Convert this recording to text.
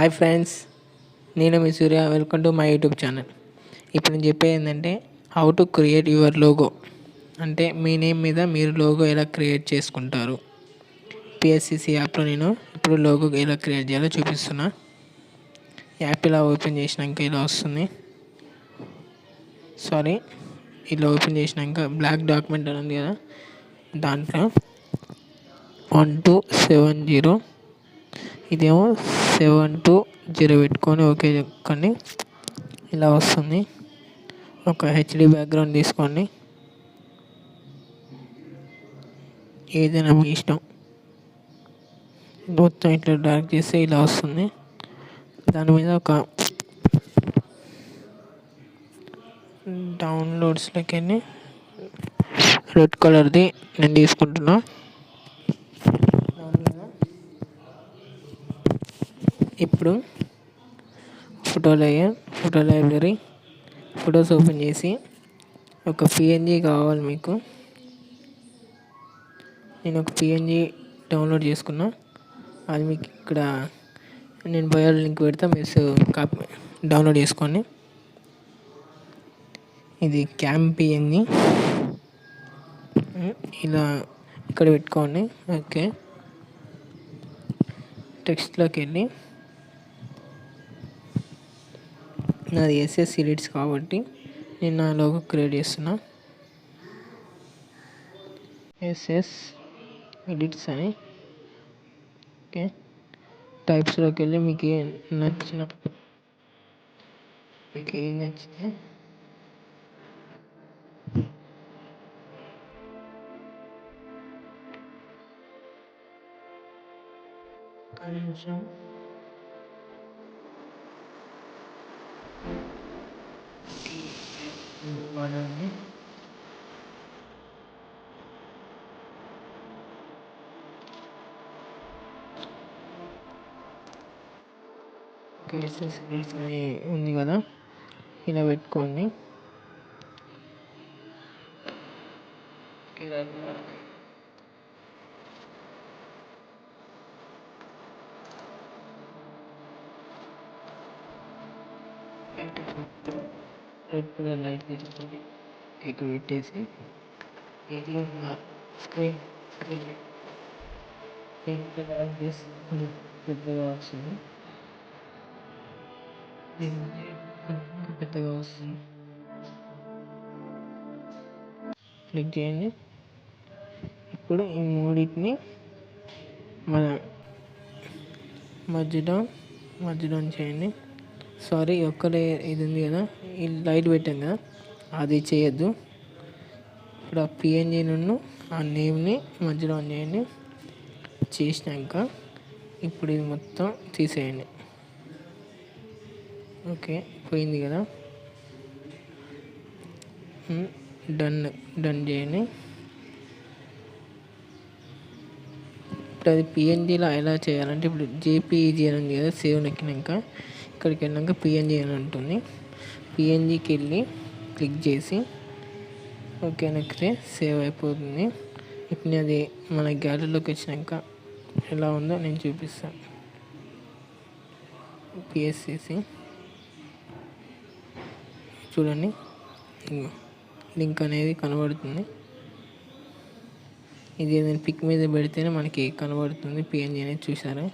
Hi friends, నేను మీ Surya. Welcome to my YouTube channel. ఇప్పుడు నేను చెప్పేది ఏంటంటే how to create your logo. అంటే మీ నేమ్ మీద మీరు లోగో ఎలా క్రియేట్ చేసుకుంటారు. పిఎస్సిసి యాప్లో నేను ఇప్పుడు లోగో ఎలా క్రియేట్ చేయాలో చూపిస్తున్నా. యాప్ ఇలా ఓపెన్ చేసినాక ఇలా వస్తుంది. ఇలా ఓపెన్ చేసినాక బ్లాక్ డాక్యుమెంట్ అని ఉంది కదా, దాంట్లో 1270 ఇదేమో 720 పెట్టుకొని ఓకే చెప్పుకోండి. ఇలా వస్తుంది. ఒక హెచ్డి బ్యాక్గ్రౌండ్ తీసుకోండి, ఏదైనా మీ ఇష్టం. మొత్తం ఇట్లా డ్రాగ్ చేస్తే ఇలా వస్తుంది. దాని మీద ఒక డౌన్లోడ్స్లోకి వెళ్ళి రెడ్ కలర్ది నేను తీసుకుంటున్నా. ఇప్పుడు ఫోటో లైబ్రరీ ఫొటోస్ ఓపెన్ చేసి ఒక పిఎన్జీ కావాలి మీకు. నేను ఒక పిఎన్జీ డౌన్లోడ్ చేసుకున్నా. అది మీకు ఇక్కడ నేను బయోలో లింక్ పెడతా, మీరు కాపీ డౌన్లోడ్ చేసుకోండి. ఇది క్యామ్ పిఎన్జీ. ఇలా ఇక్కడ పెట్టుకోండి. ఓకే, టెక్స్ట్లోకి వెళ్ళి నాది ఎస్ఎస్ ఎడిట్స్ కాబట్టి నేను నా లోగో క్రియేట్ చేస్తున్నా. ఎస్ఎస్ ఎడిట్స్ అని. ఓకే, టైప్స్లోకి వెళ్ళి మీకు ఏం నచ్చితే కొంచెం వాడండి. ఉంది కదా, ఇలా పెట్టుకోండి. రెడ్ కలర్ లైట్ తీసుకొని ఇక్కడ పెట్టేసి స్క్రీన్ పెద్దగా వస్తుంది. క్లిక్ చేయండి. ఇప్పుడు ఈ మూడింటిని మన మధ్యలో చేయండి. ఒక్కడే ఇది ఉంది కదా, ఈ లైట్ పెట్టాం కదా, అది చేయొద్దు. ఇప్పుడు ఆ పిఎన్జీ నుండి ఆ నేమ్ని మధ్యలో చేయండి. చేసినాక ఇప్పుడు ఇది మొత్తం తీసేయండి. ఓకే, పోయింది కదా. డన్ చేయండి. ఇప్పుడు అది పిఎన్జీలో ఎలా చేయాలంటే, ఇప్పుడు జేపీఈజీ అని ఉంది కదా, సేవ్ నొక్కినాక ఇక్కడికి వెళ్ళాక పిఎన్జీ అని ఉంటుంది. పిఎన్జీకి వెళ్ళి క్లిక్ చేసి ఓకే నొక్కితే సేవ్ అయిపోతుంది. ఇప్పుడు అది మన గ్యాలరీలోకి వచ్చినాక ఎలా ఉందో నేను చూపిస్తాను. పిఎస్సిసి చూడండి, లింక్ అనేది కనబడుతుంది. ఇది ఏదైనా పిక్ మీద పెడితేనే మనకి కనబడుతుంది పిఎన్జీ అనేది, చూసారా.